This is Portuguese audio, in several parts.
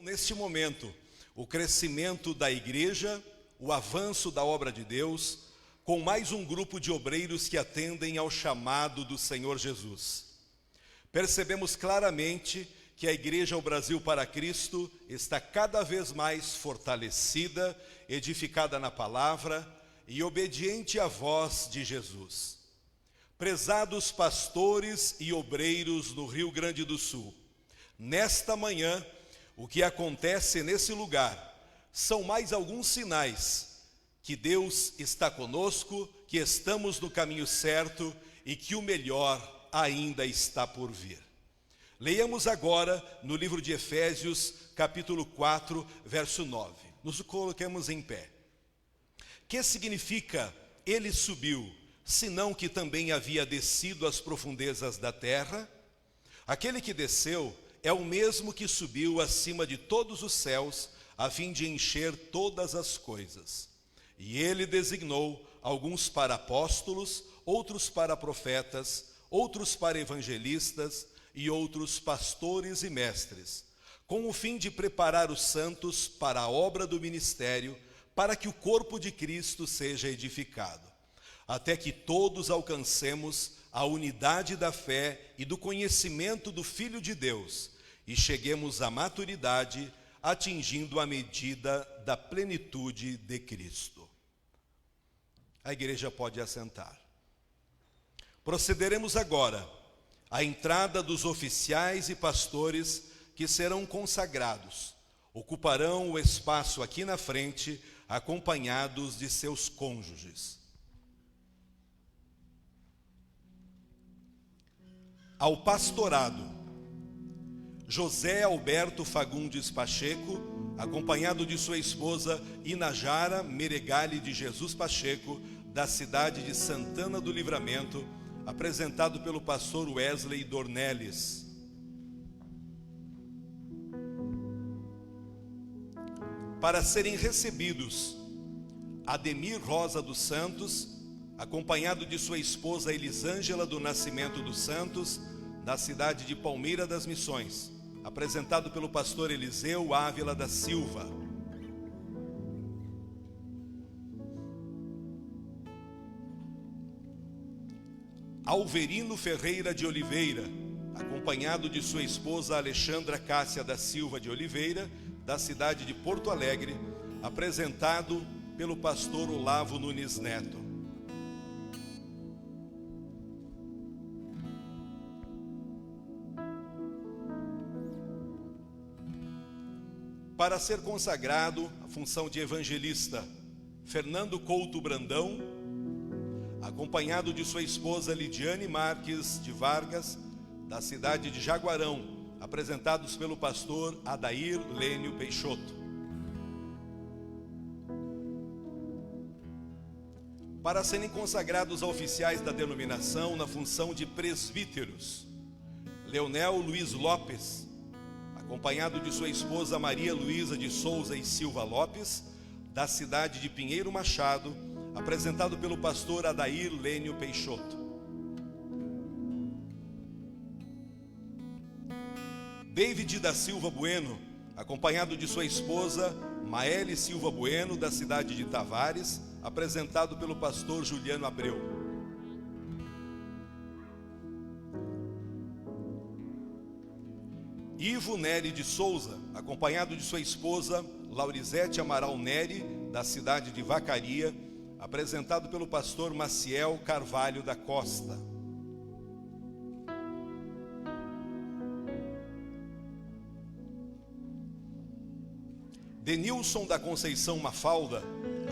Neste momento, o crescimento da igreja, o avanço da obra de Deus, com mais um grupo de obreiros que atendem ao chamado do Senhor Jesus. Percebemos claramente que a Igreja ao Brasil para Cristo está cada vez mais fortalecida, edificada na palavra e obediente à voz de Jesus. Prezados pastores e obreiros do Rio Grande do Sul, nesta manhã, o que acontece nesse lugar são mais alguns sinais que Deus está conosco, que estamos no caminho certo e que o melhor ainda está por vir. Leiamos agora no livro de Efésios, capítulo 4, verso 9. Nos coloquemos em pé. Que significa ele subiu, senão que também havia descido às profundezas da terra? Aquele que desceu é o mesmo que subiu acima de todos os céus, a fim de encher todas as coisas. E ele designou alguns para apóstolos, outros para profetas, outros para evangelistas e outros pastores e mestres, com o fim de preparar os santos para a obra do ministério, para que o corpo de Cristo seja edificado, até que todos alcancemos a unidade da fé e do conhecimento do Filho de Deus, e cheguemos à maturidade, atingindo a medida da plenitude de Cristo. A igreja pode assentar. Procederemos agora à entrada dos oficiais e pastores que serão consagrados. Ocuparão o espaço aqui na frente, acompanhados de seus cônjuges. Ao pastorado, José Alberto Fagundes Pacheco, acompanhado de sua esposa Inajara Meregali de Jesus Pacheco, da cidade de Santana do Livramento, apresentado pelo pastor Wesley Dornelles. Para serem recebidos, Ademir Rosa dos Santos, acompanhado de sua esposa Elisângela do Nascimento dos Santos, da cidade de Palmeira das Missões, apresentado pelo pastor Eliseu Ávila da Silva. Alverino Ferreira de Oliveira, acompanhado de sua esposa Alexandra Cássia da Silva de Oliveira, da cidade de Porto Alegre, apresentado pelo pastor Olavo Nunes Neto. Para ser consagrado à função de evangelista, Fernando Couto Brandão, acompanhado de sua esposa Lidiane Marques de Vargas, da cidade de Jaguarão, apresentados pelo pastor Adair Lênio Peixoto. Para serem consagrados a oficiais da denominação na função de presbíteros, Leonel Luiz Lopes, acompanhado de sua esposa Maria Luísa de Souza e Silva Lopes, da cidade de Pinheiro Machado, apresentado pelo pastor Adair Lênio Peixoto. David da Silva Bueno, acompanhado de sua esposa Maele Silva Bueno, da cidade de Tavares, apresentado pelo pastor Juliano Abreu. Ivo Nery de Souza, acompanhado de sua esposa Laurizete Amaral Nery, da cidade de Vacaria, apresentado pelo pastor Maciel Carvalho da Costa. Denilson da Conceição Mafalda,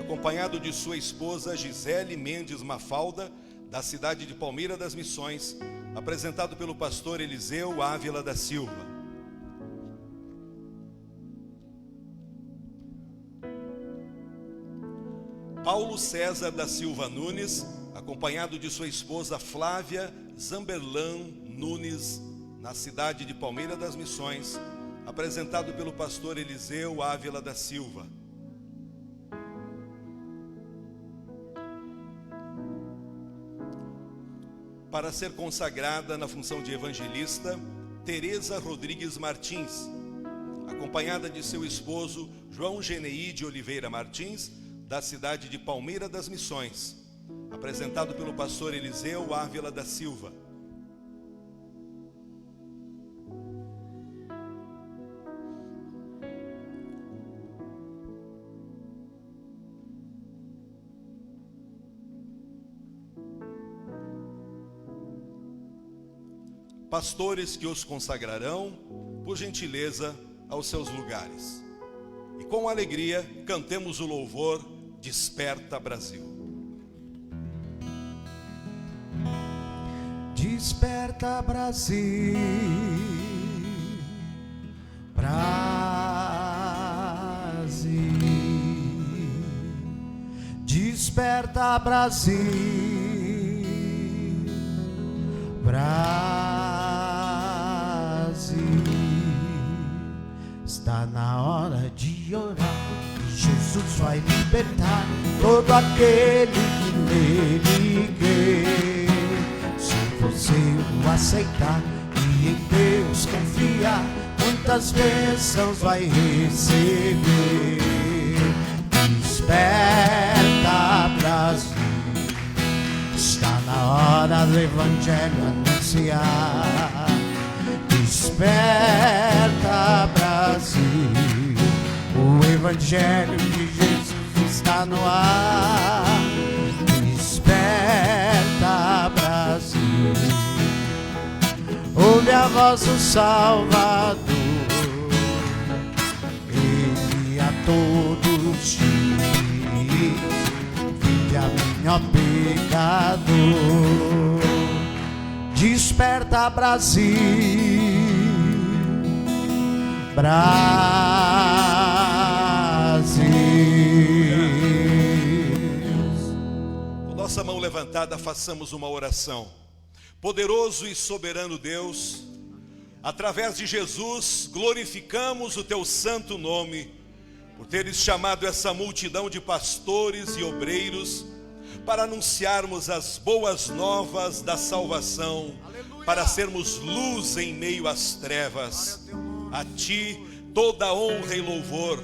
acompanhado de sua esposa Gisele Mendes Mafalda, da cidade de Palmeira das Missões, apresentado pelo pastor Eliseu Ávila da Silva. Paulo César da Silva Nunes, acompanhado de sua esposa Flávia Zamberlan Nunes, na cidade de Palmeira das Missões, apresentado pelo pastor Eliseu Ávila da Silva. Para ser consagrada na função de evangelista, Tereza Rodrigues Martins, acompanhada de seu esposo João Geneí de Oliveira Martins, da cidade de Palmeira das Missões, apresentado pelo pastor Eliseu Ávila da Silva. Pastores que os consagrarão, por gentileza, aos seus lugares. E com alegria, cantemos o louvor Desperta Brasil. Desperta Brasil, Brasil. Desperta Brasil, Brasil. Está na hora de orar, Jesus vai libertar todo aquele que nele crê. Se você o aceitar e em Deus confiar, muitas bênçãos vai receber. Desperta Brasil, está na hora do Evangelho anunciar. Desperta Brasil, o Evangelho de Jesus está no ar. Desperta Brasil, ouve a voz do Salvador, Ele a todos diz: vinde a mim, ó pecador. Desperta Brasil, Brasil. Com nossa mão levantada, façamos uma oração. Poderoso e soberano Deus, através de Jesus, glorificamos o teu santo nome, por teres chamado essa multidão de pastores e obreiros para anunciarmos as boas novas da salvação, para sermos luz em meio às trevas. A ti toda honra e louvor,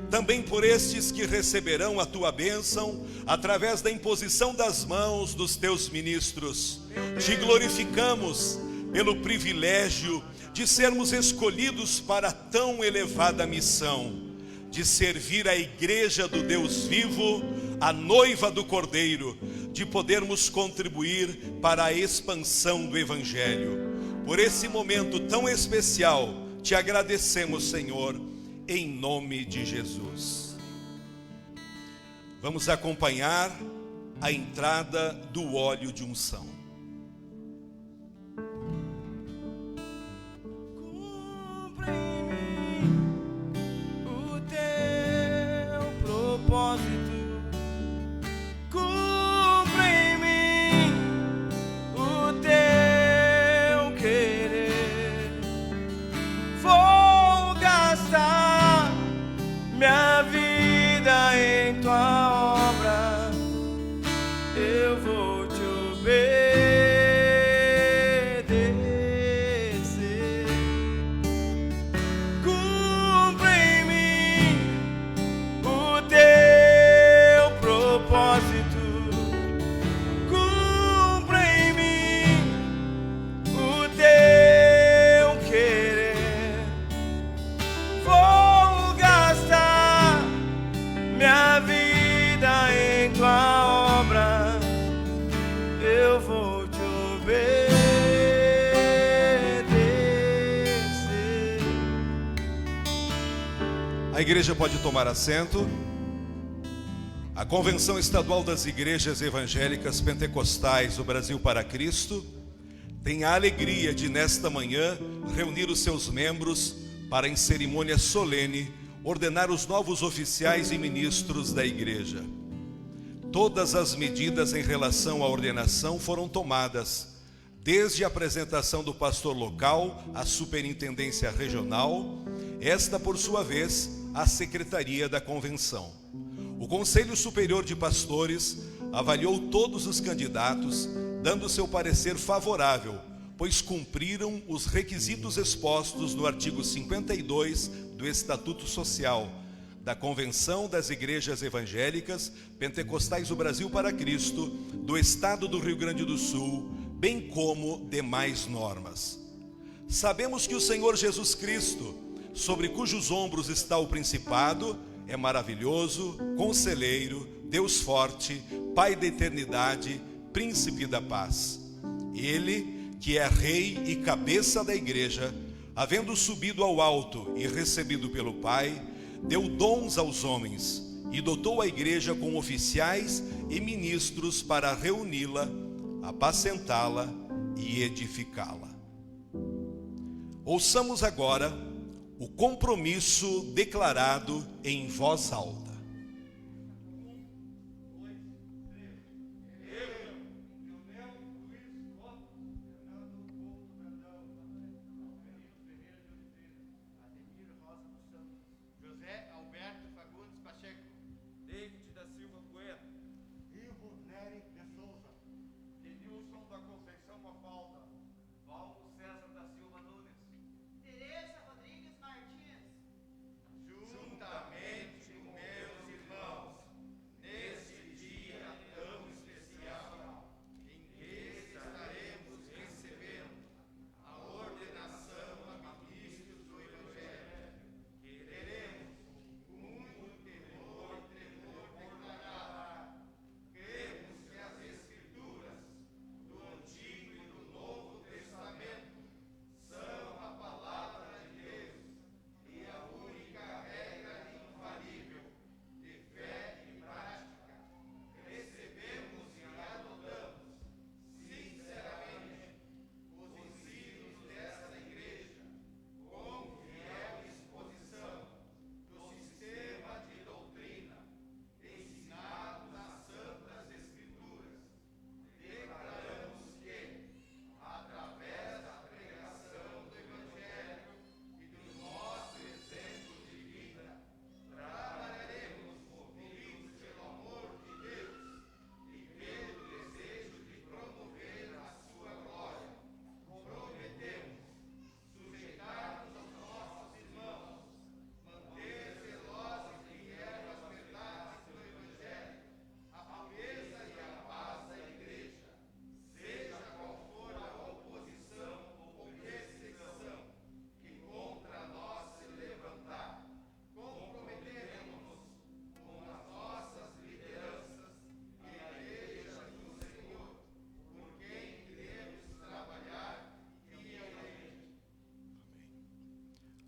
também por estes que receberão a tua bênção através da imposição das mãos dos teus ministros. Te glorificamos pelo privilégio de sermos escolhidos para tão elevada missão, de servir a igreja do Deus vivo, a noiva do Cordeiro, de podermos contribuir para a expansão do Evangelho. Por esse momento tão especial, te agradecemos, Senhor, em nome de Jesus. Vamos acompanhar a entrada do óleo de unção. Cumpre em mim o teu propósito. Cumpre em mim o teu querer. Vou gastar minha vida em tua obra. Eu vou te obedecer. Cumpre em mim o teu propósito. Cumpre em mim o teu querer. Vou gastar minha vida em tua obra. Eu vou te obedecer. A igreja pode tomar assento. A Convenção Estadual das Igrejas Evangélicas Pentecostais do Brasil para Cristo tem a alegria de, nesta manhã, reunir os seus membros para, em cerimônia solene, ordenar os novos oficiais e ministros da igreja. Todas as medidas em relação à ordenação foram tomadas, desde a apresentação do pastor local à superintendência regional, esta, por sua vez, à secretaria da convenção. O Conselho Superior de Pastores avaliou todos os candidatos, dando seu parecer favorável, pois cumpriram os requisitos expostos no artigo 52 do Estatuto Social da Convenção das Igrejas Evangélicas Pentecostais do Brasil para Cristo, do Estado do Rio Grande do Sul, bem como demais normas. Sabemos que o Senhor Jesus Cristo, sobre cujos ombros está o principado, é maravilhoso, conselheiro, Deus forte, Pai da eternidade, príncipe da paz. Ele, que é rei e cabeça da igreja, havendo subido ao alto e recebido pelo Pai, deu dons aos homens e dotou a igreja com oficiais e ministros para reuni-la, apacentá-la e edificá-la. Ouçamos agora o compromisso declarado em voz alta.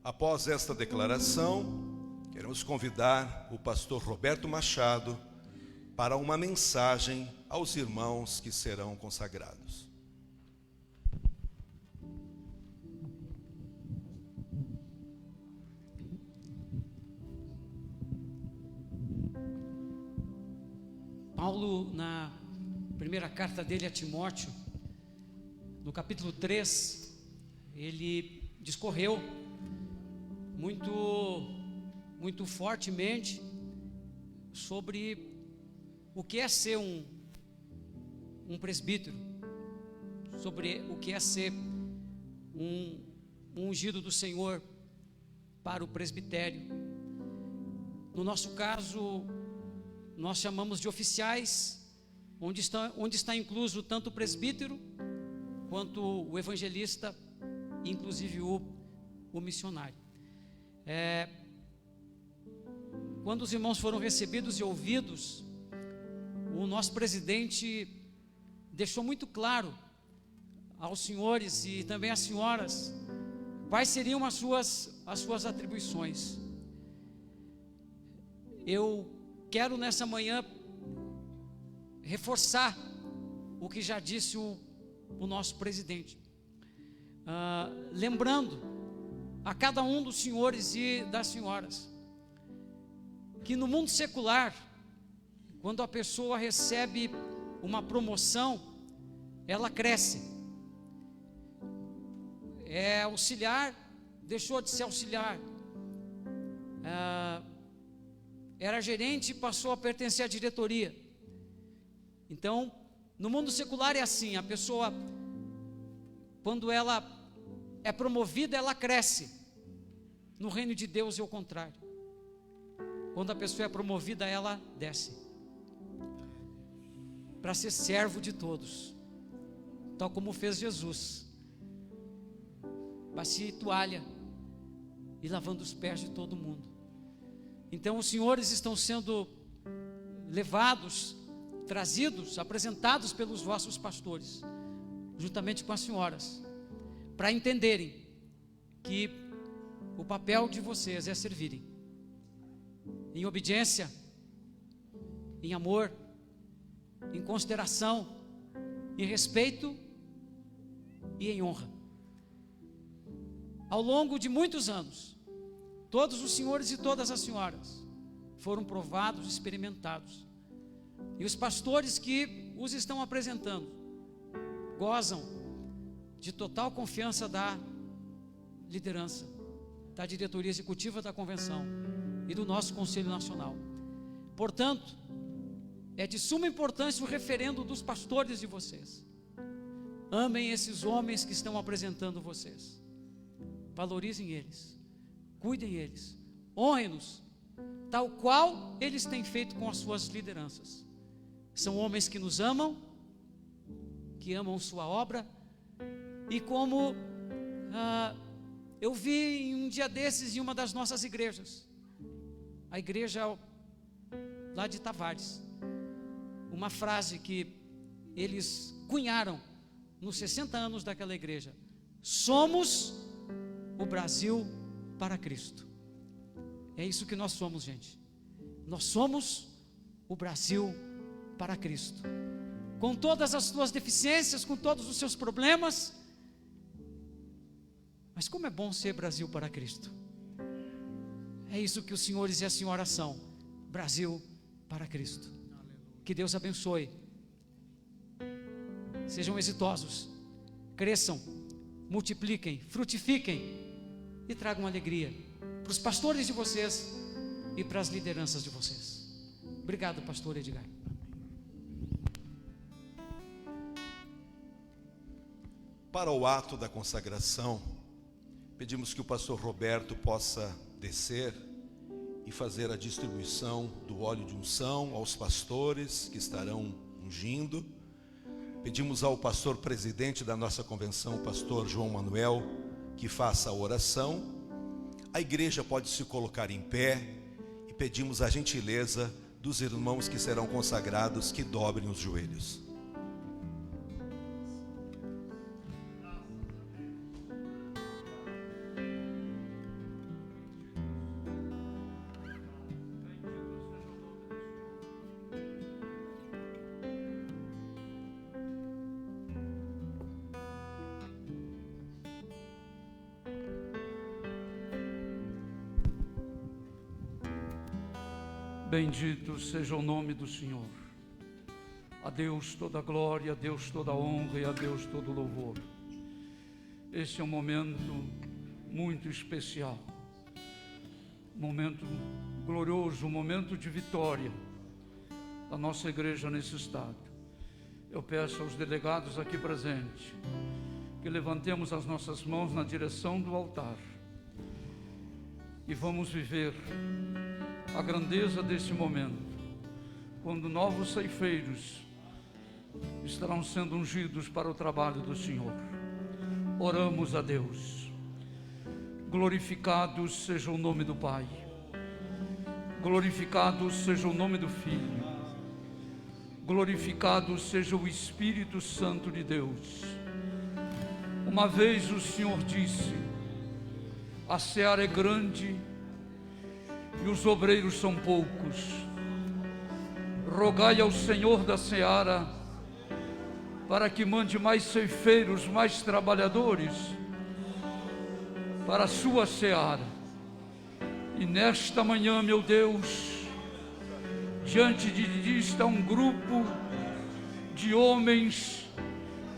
Após esta declaração, queremos convidar o pastor Roberto Machado para uma mensagem aos irmãos que serão consagrados. Paulo, na primeira carta dele a Timóteo, no capítulo 3, ele discorreu muito fortemente sobre o que é ser um presbítero, sobre o que é ser um ungido do Senhor para o presbitério. No nosso caso, nós chamamos de oficiais, onde está incluso tanto o presbítero quanto o evangelista, inclusive o missionário. Quando os irmãos foram recebidos e ouvidos, o nosso presidente deixou muito claro aos senhores e também às senhoras quais seriam as suas atribuições. Eu quero nessa manhã reforçar o que já disse o nosso presidente, lembrando a cada um dos senhores e das senhoras que no mundo secular, quando a pessoa recebe uma promoção, ela cresce. É auxiliar, deixou de ser auxiliar. Era gerente e passou a pertencer à diretoria. Então, no mundo secular é assim, a pessoa quando ela é promovida, ela cresce. No reino de Deus é o contrário. Quando a pessoa é promovida, ela desce, para ser servo de todos, tal como fez Jesus, bacia e toalha, e lavando os pés de todo mundo. Então os senhores estão sendo levados, trazidos, apresentados pelos vossos pastores, juntamente com as senhoras, para entenderem que o papel de vocês é servirem em obediência, em amor, em consideração, em respeito e em honra. Ao longo de muitos anos, todos os senhores e todas as senhoras foram provados, experimentados, e os pastores que os estão apresentando gozam de total confiança da liderança, da diretoria executiva da convenção e do nosso Conselho Nacional. Portanto, é de suma importância o referendo dos pastores de vocês. Amem esses homens que estão apresentando vocês, valorizem eles, cuidem eles, honrem-nos, tal qual eles têm feito com as suas lideranças. São homens que nos amam, que amam sua obra, e como eu vi em um dia desses em uma das nossas igrejas, a igreja lá de Tavares, uma frase que eles cunharam nos 60 anos daquela igreja: somos o Brasil para Cristo. É isso que nós somos, gente. Nós somos o Brasil para Cristo, com todas as suas deficiências, com todos os seus problemas, mas como é bom ser Brasil para Cristo. É isso que os senhores e as senhoras são, Brasil para Cristo. Que Deus abençoe, sejam exitosos, cresçam, multipliquem, frutifiquem e tragam alegria para os pastores de vocês e para as lideranças de vocês. Obrigado, pastor Edgar. Para o ato da consagração, pedimos que o pastor Roberto possa descer e fazer a distribuição do óleo de unção aos pastores que estarão ungindo. Pedimos ao pastor presidente da nossa convenção, o pastor João Manuel, que faça a oração. A igreja pode se colocar em pé e pedimos a gentileza dos irmãos que serão consagrados que dobrem os joelhos. Bendito seja o nome do Senhor. A Deus toda a glória, a Deus toda a honra e a Deus todo o louvor. Esse é um momento muito especial, momento glorioso, um momento de vitória da nossa igreja nesse estado. Eu peço aos delegados aqui presentes que levantemos as nossas mãos na direção do altar e vamos viver a grandeza desse momento, quando novos ceifeiros estarão sendo ungidos para o trabalho do Senhor. Oramos a Deus. Glorificado seja o nome do Pai, glorificado seja o nome do Filho, glorificado seja o Espírito Santo de Deus. Uma vez o Senhor disse: a seara é grande e os obreiros são poucos. Rogai ao Senhor da seara para que mande mais ceifeiros, mais trabalhadores para a sua seara. E nesta manhã, meu Deus, diante de ti está um grupo de homens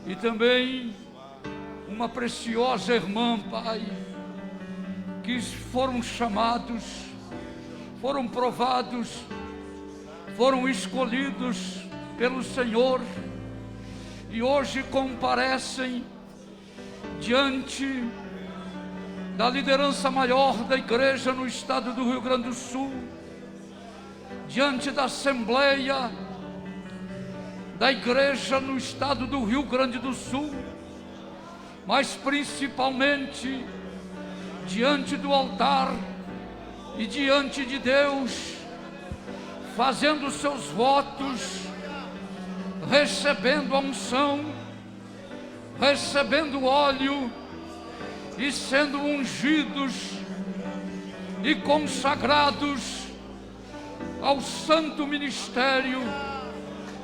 e também uma preciosa irmã, Pai, que foram chamados, foram provados, foram escolhidos pelo Senhor e hoje comparecem diante da liderança maior da igreja no estado do Rio Grande do Sul, diante da Assembleia da igreja no estado do Rio Grande do Sul, mas principalmente diante do altar e diante de Deus, fazendo seus votos, recebendo a unção, recebendo óleo e sendo ungidos e consagrados ao santo ministério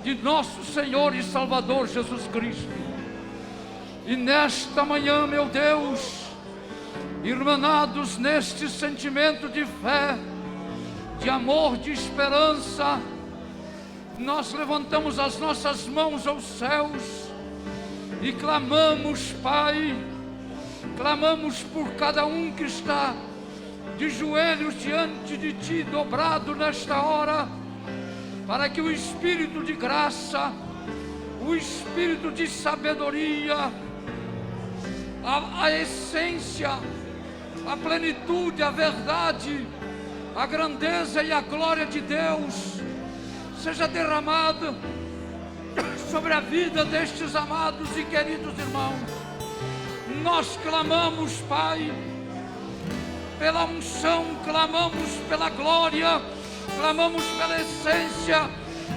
de nosso Senhor e Salvador Jesus Cristo. E nesta manhã, meu Deus, irmanados neste sentimento de fé, de amor, de esperança, nós levantamos as nossas mãos aos céus e clamamos, Pai, clamamos por cada um que está de joelhos diante de Ti, dobrado nesta hora, para que o Espírito de graça, o Espírito de sabedoria, a essência, a plenitude, a verdade, a grandeza e a glória de Deus seja derramada sobre a vida destes amados e queridos irmãos. Nós clamamos, Pai, pela unção, clamamos pela glória, clamamos pela essência,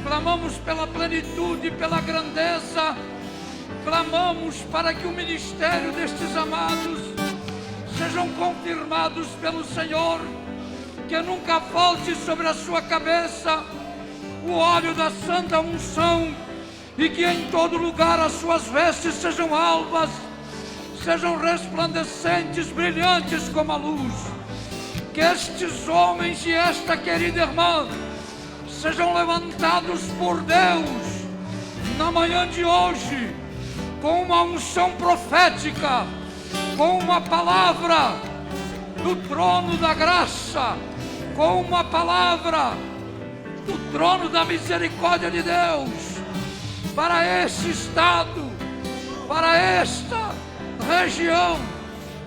clamamos pela plenitude, pela grandeza, clamamos para que o ministério destes amados sejam confirmados pelo Senhor, que nunca falte sobre a sua cabeça o óleo da santa unção, e que em todo lugar as suas vestes sejam alvas, sejam resplandecentes, brilhantes como a luz. Que estes homens e esta querida irmã sejam levantados por Deus na manhã de hoje, com uma unção profética, com uma palavra do trono da graça, com uma palavra do trono da misericórdia de Deus, para este estado, para esta região.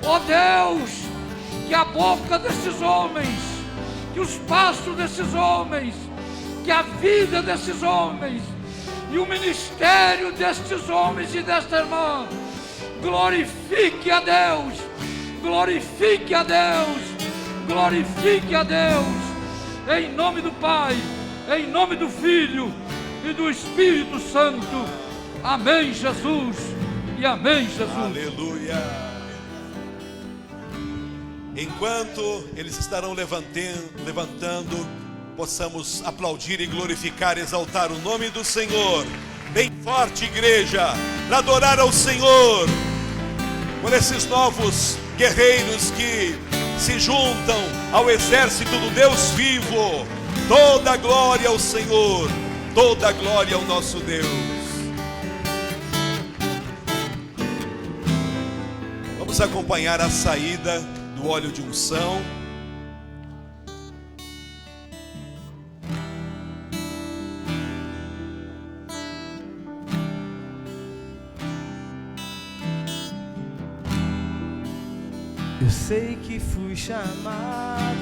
Ó Deus, que a boca desses homens, que os passos desses homens, que a vida desses homens e o ministério destes homens e desta irmã glorifique a Deus, glorifique a Deus, glorifique a Deus, em nome do Pai, em nome do Filho e do Espírito Santo. Amém, Jesus, e amém, Jesus. Aleluia. Enquanto eles estarão levantando, possamos aplaudir e glorificar, exaltar o nome do Senhor. Bem forte, igreja, para adorar ao Senhor, por esses novos guerreiros que se juntam ao exército do Deus vivo. Toda a glória ao Senhor, toda a glória ao nosso Deus. Vamos acompanhar a saída do óleo de unção. Eu sei que fui chamado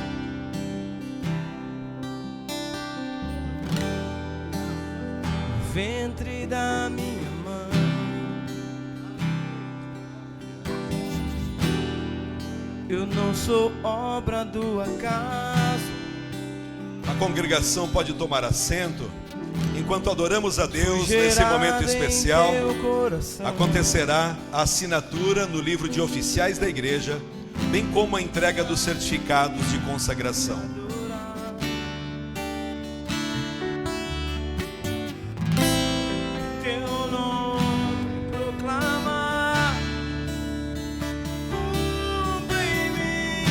no ventre da minha mãe. Eu não sou obra do acaso. A congregação pode tomar assento. Enquanto adoramos a Deus nesse momento especial, acontecerá a assinatura no livro de oficiais da igreja, bem como a entrega dos certificados de consagração. Teu nome proclamar, cumpre em mim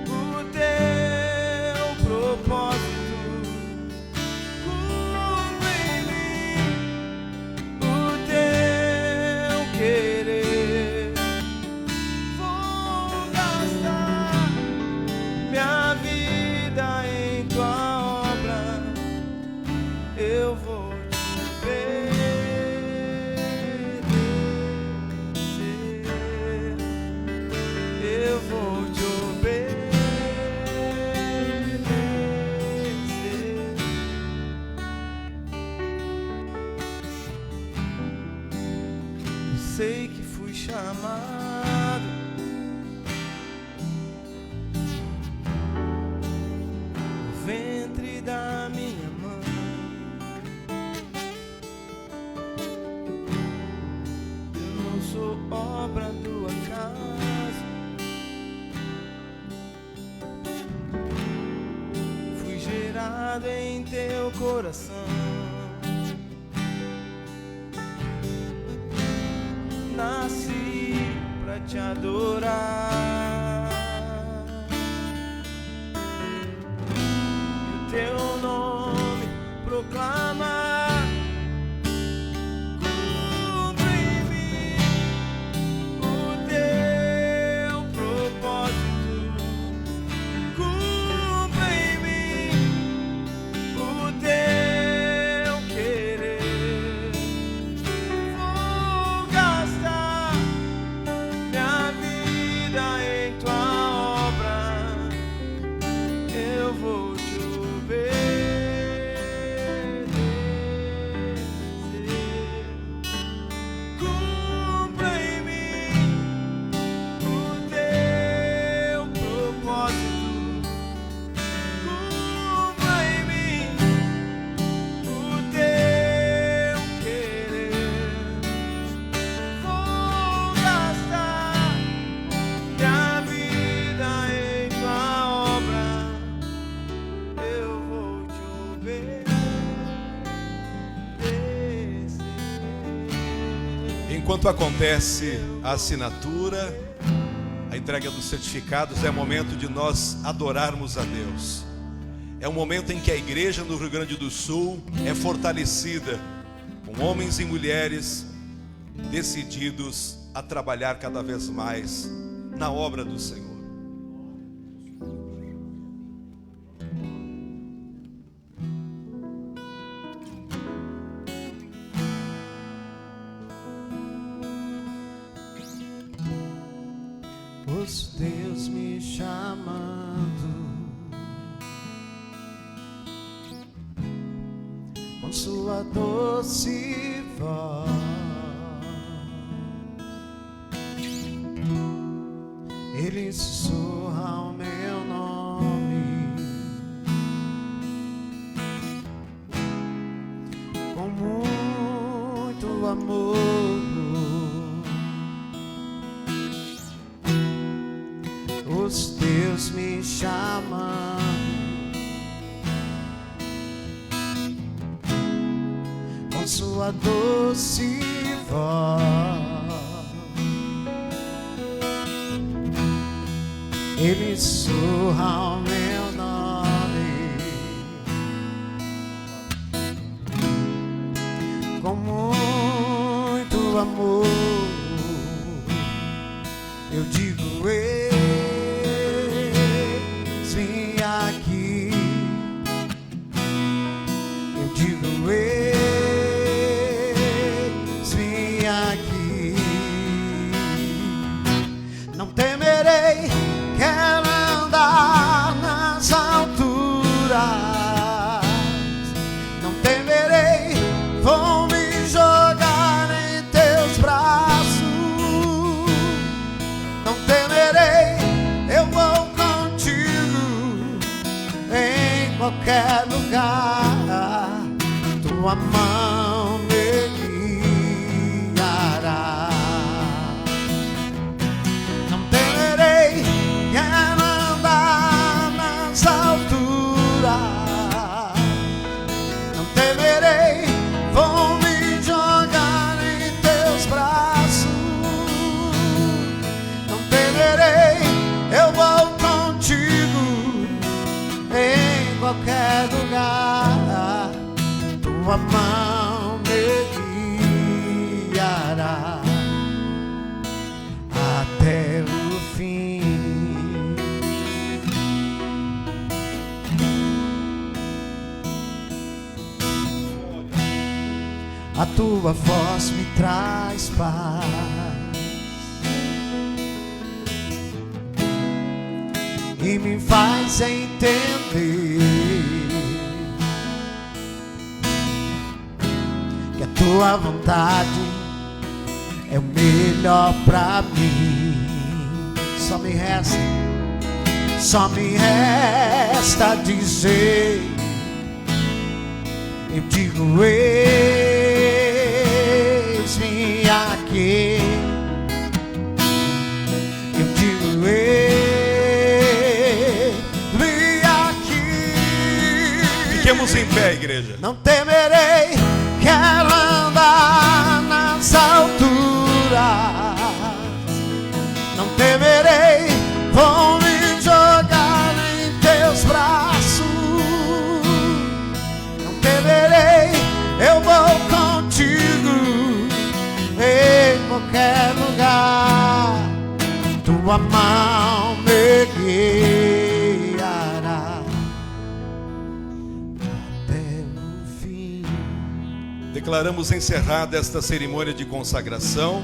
o teu propósito, cumpre em mim o teu querer. Vou gastar minha vida sei que fui chamado no ventre da minha mãe. Eu não sou obra do acaso, fui gerado em teu coração. Nasci pra te adorar, e o teu nome proclamar. Cumpre em mim o teu propósito, cumpre em mim o teu querer. Vou gastar minha vida em tua obra, eu vou te obedecer. Cumpra em mim o teu propósito, cumpra em mim o teu querer. Vou gastar minha vida em tua obra, eu vou te obedecer. Enquanto acontece a assinatura, a entrega dos certificados, é momento de nós adorarmos a Deus. É um momento em que a igreja no Rio Grande do Sul é fortalecida, com homens e mulheres decididos a trabalhar cada vez mais na obra do Senhor. Os Deus me chamando com sua doce voz, Ele sussurra o meu nome com muito amor. Os Deus me chamam com sua doce voz, Ele sussurra o meu nome com muito amor. Eu digo eis-me aqui, eu digo eis-me aqui. Não temerei, quero andar nas alturas. Não temerei, vou me jogar em teus braços. Não temerei, eu vou contigo em qualquer lugar. Tua mão me guiará. Não temerei, quero andar nas alturas. Não temerei, vou me jogar em teus braços. Não temerei, eu vou contigo em qualquer lugar. Tua mão me guiará até o fim. A tua voz me traz paz, e me faz entender que a tua vontade é o melhor pra mim. Só me resta dizer, eu digo, eis-me aqui. Eu digo, eis-me aqui. Fiquemos em pé, igreja. Não temerei, quero andar nas alturas. Não temerei, vou me jogar em teus braços. Não temerei, eu vou contigo em qualquer lugar. Tua mão me guiará até o fim. Declaramos encerrada esta cerimônia de consagração.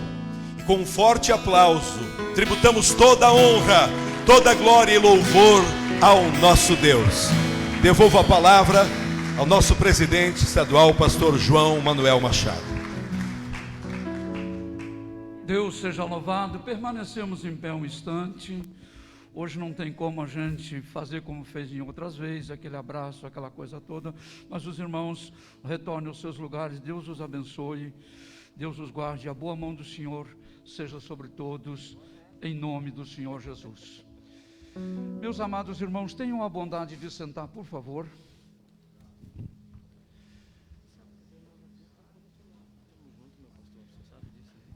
E com um forte aplauso, tributamos toda a honra, toda a glória e louvor ao nosso Deus. Devolvo a palavra ao nosso presidente estadual, pastor João Manuel Machado. Deus seja louvado. Permanecemos em pé um instante. Hoje não tem como a gente fazer como fez em outras vezes, aquele abraço, aquela coisa toda, mas os irmãos retornem aos seus lugares. Deus os abençoe, Deus os guarde, a boa mão do Senhor seja sobre todos, em nome do Senhor Jesus. Meus amados irmãos, tenham a bondade de sentar, por favor.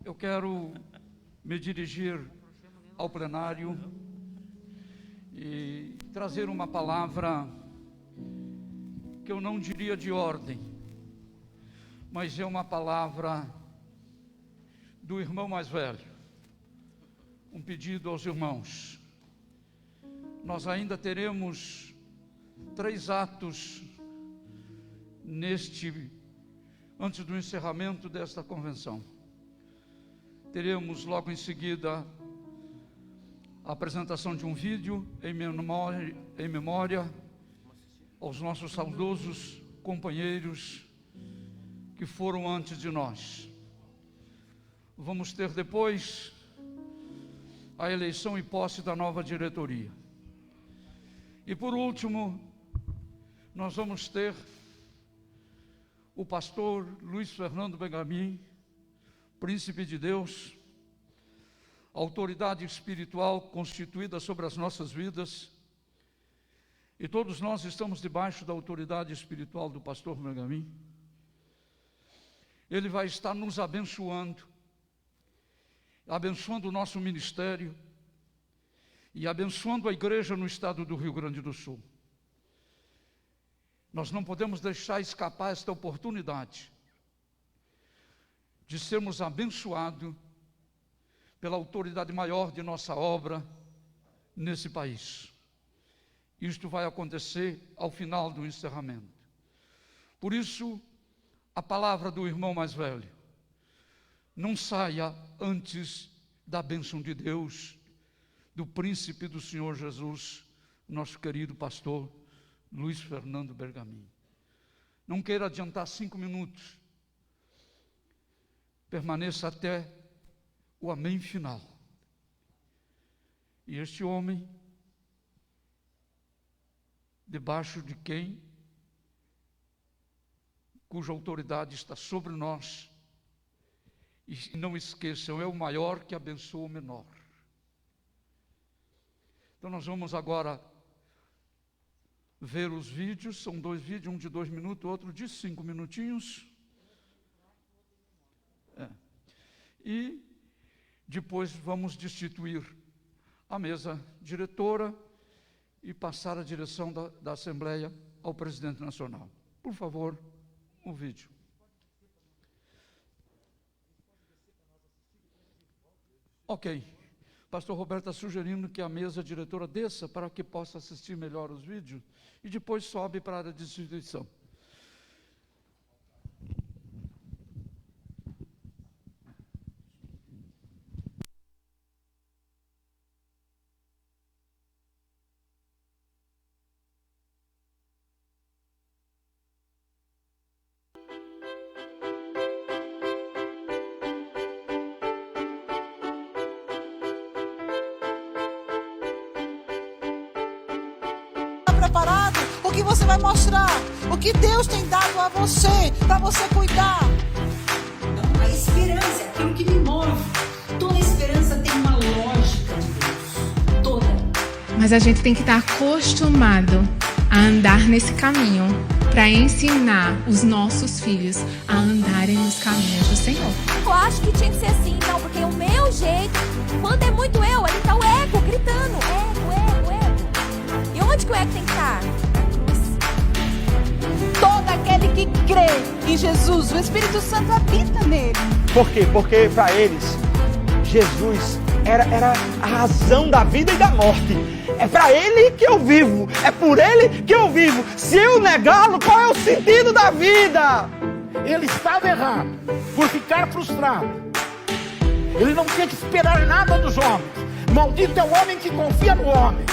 Eu quero me dirigir ao plenário e trazer uma palavra que eu não diria de ordem, mas é uma palavra do irmão mais velho, um pedido aos irmãos. Nós ainda teremos 3 atos antes do encerramento desta convenção. Teremos logo em seguida a apresentação de um vídeo em memória aos nossos saudosos companheiros que foram antes de nós. Vamos ter depois a eleição e posse da nova diretoria. E por último, nós vamos ter o pastor Luiz Fernando Bergamin, príncipe de Deus, autoridade espiritual constituída sobre as nossas vidas, e todos nós estamos debaixo da autoridade espiritual do pastor Bergamin. Ele vai estar nos abençoando o nosso ministério e abençoando a igreja no estado do Rio Grande do Sul. Nós não podemos deixar escapar esta oportunidade de sermos abençoados pela autoridade maior de nossa obra nesse país. Isto vai acontecer ao final do encerramento. Por isso, a palavra do irmão mais velho: não saia antes da bênção de Deus, do príncipe do Senhor Jesus, nosso querido pastor Luiz Fernando Bergamin. Não queira adiantar 5 minutos. Permaneça até o amém final. E este homem, debaixo de cuja autoridade está sobre nós, e não esqueçam, é o maior que abençoa o menor. Então nós vamos agora ver os vídeos. São 2 vídeos, um de 2 minutos, outro de 5 minutinhos. E depois vamos destituir a mesa diretora e passar a direção da Assembleia ao presidente nacional. Por favor, o vídeo. Ok. Pastor Roberto está sugerindo que a mesa diretora desça para que possa assistir melhor os vídeos e depois sobe para a área de destituição. preparado, o que você vai mostrar, o que Deus tem dado a você, para você cuidar. A esperança é aquilo que me move. Toda esperança tem uma lógica de Deus. Toda. Mas a gente tem que estar acostumado a andar nesse caminho para ensinar os nossos filhos a andarem nos caminhos do Senhor. Eu acho que tinha que ser assim, não, porque o meu jeito, quando é muito eu, ali tá o ego gritando, ego. E onde que o ego tem que estar? Todo aquele que crê em Jesus, o Espírito Santo habita nele. Por quê? Porque para eles, Jesus era a razão da vida e da morte. É para Ele que eu vivo, é por Ele que eu vivo. Se eu negá-lo, qual é o sentido da vida? Ele estava errado por ficar frustrado. Ele não tinha que esperar nada dos homens. Maldito é o homem que confia no homem.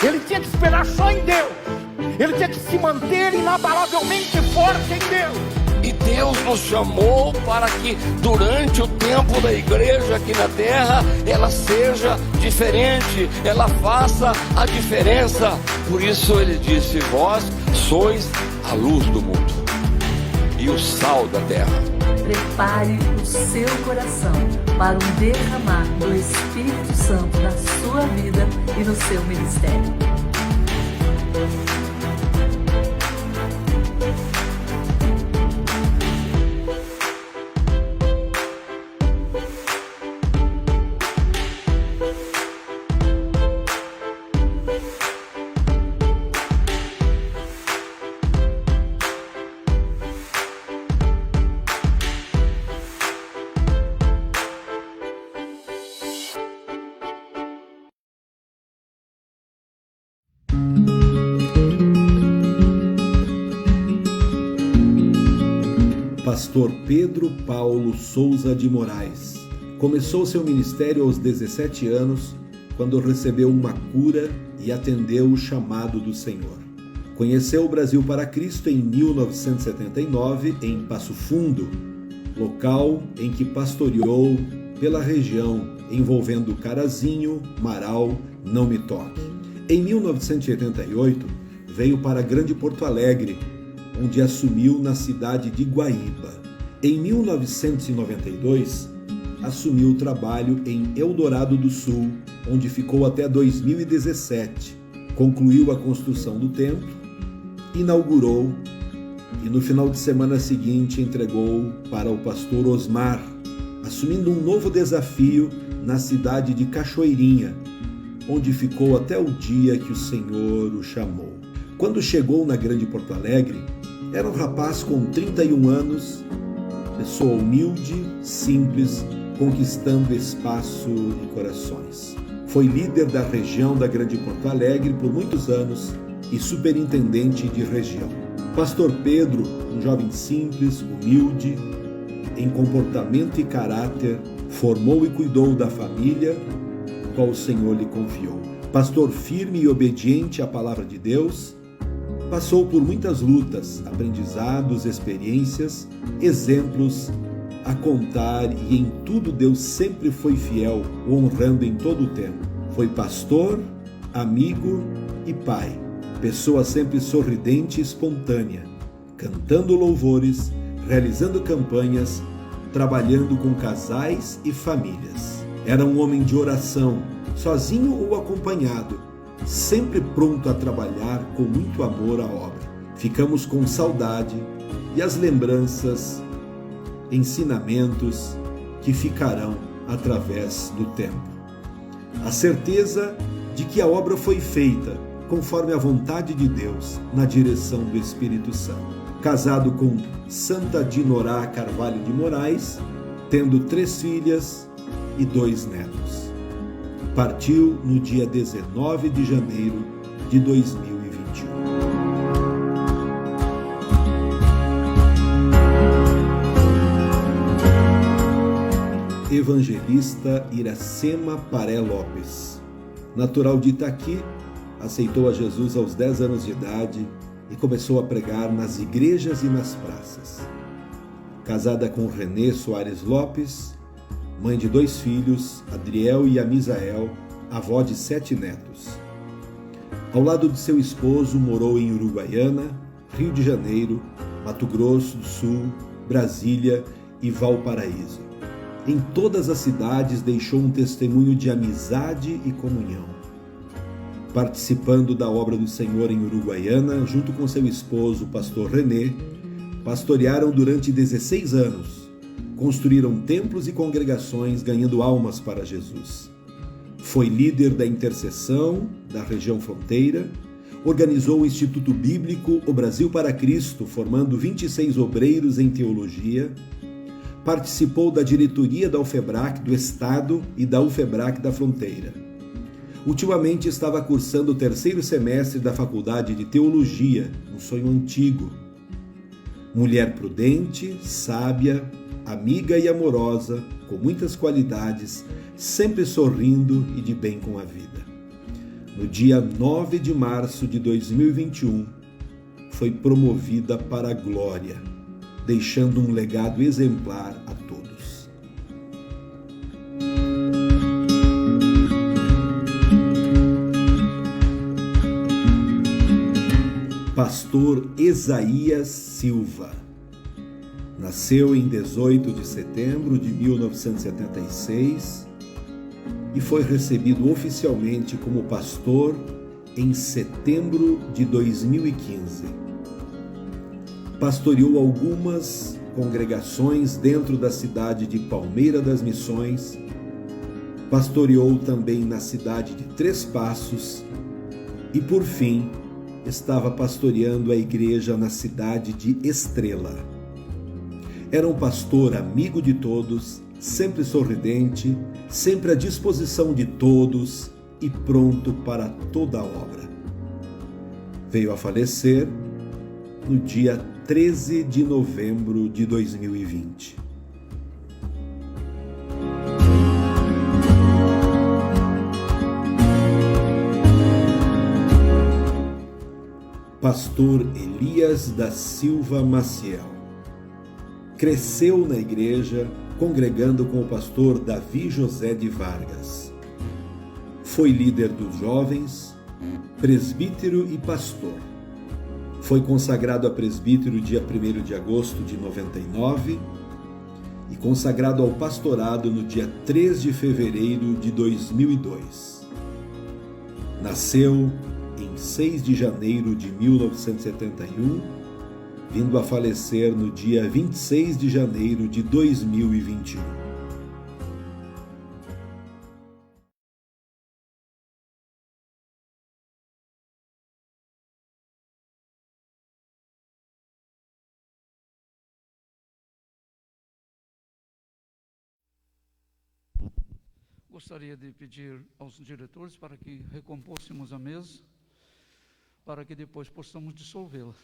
Ele tinha que esperar só em Deus. Ele tinha que se manter inabalavelmente forte em Deus. E Deus nos chamou para que durante o tempo da igreja aqui na terra, ela seja diferente, ela faça a diferença. Por isso ele disse: vós sois a luz do mundo e o sal da terra. Prepare o seu coração para um derramar do Espírito Santo na sua vida e no seu ministério. Pastor Pedro Paulo Souza de Moraes começou seu ministério aos 17 anos, quando recebeu uma cura e atendeu o chamado do Senhor. Conheceu o Brasil para Cristo em 1979, em Passo Fundo, local em que pastoreou pela região, envolvendo Carazinho, Marau, Não Me Toque. Em 1988, veio para Grande Porto Alegre, onde assumiu na cidade de Guaíba. Em 1992, assumiu o trabalho em Eldorado do Sul, onde ficou até 2017. Concluiu a construção do templo, inaugurou e no final de semana seguinte entregou para o pastor Osmar, assumindo um novo desafio na cidade de Cachoeirinha, onde ficou até o dia que o Senhor o chamou. Quando chegou na Grande Porto Alegre, era um rapaz com 31 anos, pessoa humilde, simples, conquistando espaço e corações. Foi líder da região da Grande Porto Alegre por muitos anos e superintendente de região. Pastor Pedro, um jovem simples, humilde, em comportamento e caráter, formou e cuidou da família, qual o Senhor lhe confiou. Pastor firme e obediente à palavra de Deus, passou por muitas lutas, aprendizados, experiências, exemplos a contar, e em tudo Deus sempre foi fiel, honrando em todo o tempo. Foi pastor, amigo e pai, pessoa sempre sorridente e espontânea, cantando louvores, realizando campanhas, trabalhando com casais e famílias. Era um homem de oração, sozinho ou acompanhado, sempre pronto a trabalhar com muito amor à obra. Ficamos com saudade e as lembranças, ensinamentos que ficarão através do tempo. A certeza de que a obra foi feita conforme a vontade de Deus, na direção do Espírito Santo. Casado com Santa Dinorá Carvalho de Moraes, tendo 3 filhas e 2 netos. Partiu no dia 19 de janeiro de 2021. Evangelista Iracema Paré Lopes, natural de Itaqui, aceitou a Jesus aos 10 anos de idade e começou a pregar nas igrejas e nas praças. Casada com Renê Soares Lopes, mãe de 2 filhos, Adriel e Amisael, avó de 7 netos. Ao lado de seu esposo, morou em Uruguaiana, Rio de Janeiro, Mato Grosso do Sul, Brasília e Valparaíso. Em todas as cidades deixou um testemunho de amizade e comunhão. Participando da obra do Senhor em Uruguaiana, junto com seu esposo, pastor René, pastorearam durante 16 anos. Construíram templos e congregações, ganhando almas para Jesus. Foi líder da intercessão da região fronteira, organizou o Instituto Bíblico O Brasil para Cristo, formando 26 obreiros em teologia, participou da diretoria da UFEBRAC do Estado e da UFEBRAC da Fronteira. Ultimamente estava cursando o 3º semestre da Faculdade de Teologia, um sonho antigo. Mulher prudente, sábia, amiga e amorosa, com muitas qualidades, sempre sorrindo e de bem com a vida. No dia 9 de março de 2021, foi promovida para a glória, deixando um legado exemplar a todos. Pastor Esaías Silva. Nasceu em 18 de setembro de 1976 e foi recebido oficialmente como pastor em setembro de 2015. Pastoreou algumas congregações dentro da cidade de Palmeira das Missões, pastoreou também na cidade de Três Passos e, por fim, estava pastoreando a igreja na cidade de Estrela. Era um pastor amigo de todos, sempre sorridente, sempre à disposição de todos e pronto para toda a obra. Veio a falecer no dia 13 de novembro de 2020. Pastor Elias da Silva Maciel. Cresceu na igreja, congregando com o pastor Davi José de Vargas. Foi líder dos jovens, presbítero e pastor. Foi consagrado a presbítero dia 1º de agosto de 99 e consagrado ao pastorado no dia 3 de fevereiro de 2002. Nasceu em 6 de janeiro de 1971, vindo a falecer no dia 26 de janeiro de 2021. Gostaria de pedir aos diretores para que recompôssemos a mesa, para que depois possamos dissolvê-la.